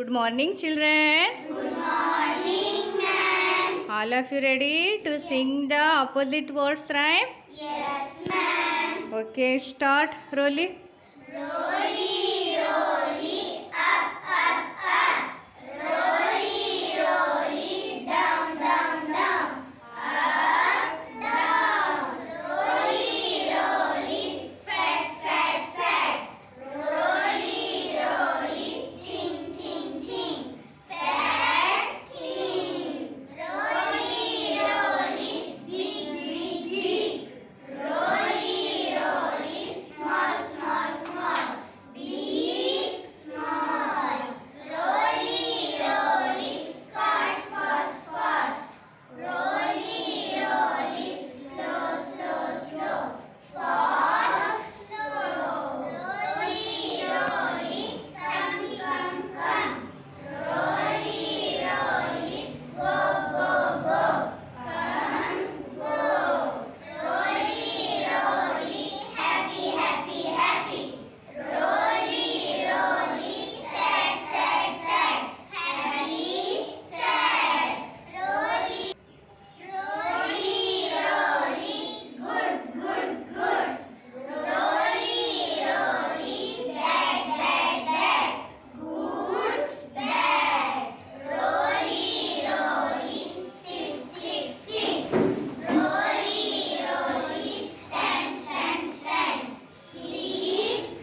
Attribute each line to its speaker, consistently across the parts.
Speaker 1: Good morning, children.
Speaker 2: Good morning, ma'am.
Speaker 1: All of you ready to sing the opposite words rhyme?
Speaker 2: Yes, ma'am.
Speaker 1: Okay, start. Rolly.
Speaker 2: Rolly, rolly, up, up, up. Rolly, rolly, down, down, down. Up, down. Rolly, rolly, fat, fat, fat. Rolly, rolly, ting, ting, ting. Fat ting. Rolly, rolly, big, big, big. Rolly, rolly, small, small, small. Big, small. Rolly, rolly, fast, fast, fast. Rolly, rolly, slow, slow, slow. Fast, slow. Rolly, rolly, come, come, come. Rolly, rolly, go, go, go. Come, go. Rolly, rolly, happy, happy, happy. Rolly, rolly, sad, sad, sad. Happy, sad. Rolly, rolly, rolly, good, good, good. Rolly, rolly, bad, bad, bad. Good, bad. Rolly, rolly, sit, sit, sit. Rolly, rolly, stand, stand, stand. Sit,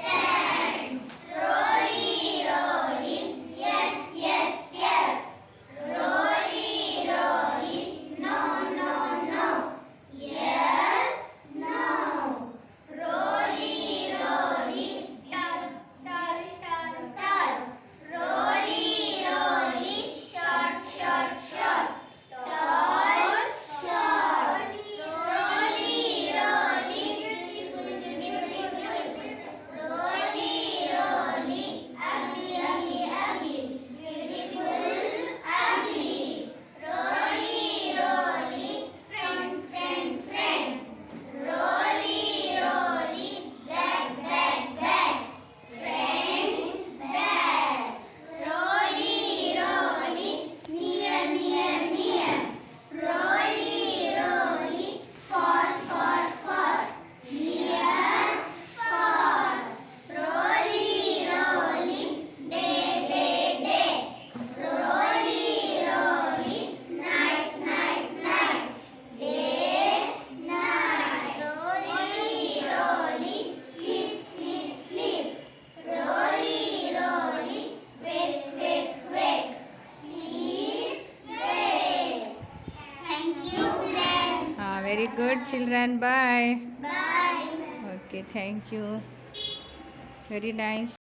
Speaker 2: stand. Rolly, rolly, yes, yes, yes. Rolly, rolly, no, no, no. Yes, no. Rolly, rolly, dull, dull, dull, dull. Rolly, rolly, short, short, short. Tall, short. Rolly, rolly, beautiful, beautiful. Rolly, rolly, ugly, ugly, ugly. Beautiful, ugly. Rolly, rolly, friend, friend, friend. Rolly, rolly, bag, bag, bag. Friend, bag. Rolly, rolly, near, near, near. Rolly, rolly, far, far, far. Near, far. Rolly, rolly, day, day, day. Rolly, rolly, night, night, night. Day, night. Rolly, rolly, sleep, sleep, sleep. Rolly, rolly, wake, wake, wake. Sleep, wake. Thank you, friends.
Speaker 1: Very good, children. Bye.
Speaker 2: Bye.
Speaker 1: Okay, thank you. Very nice.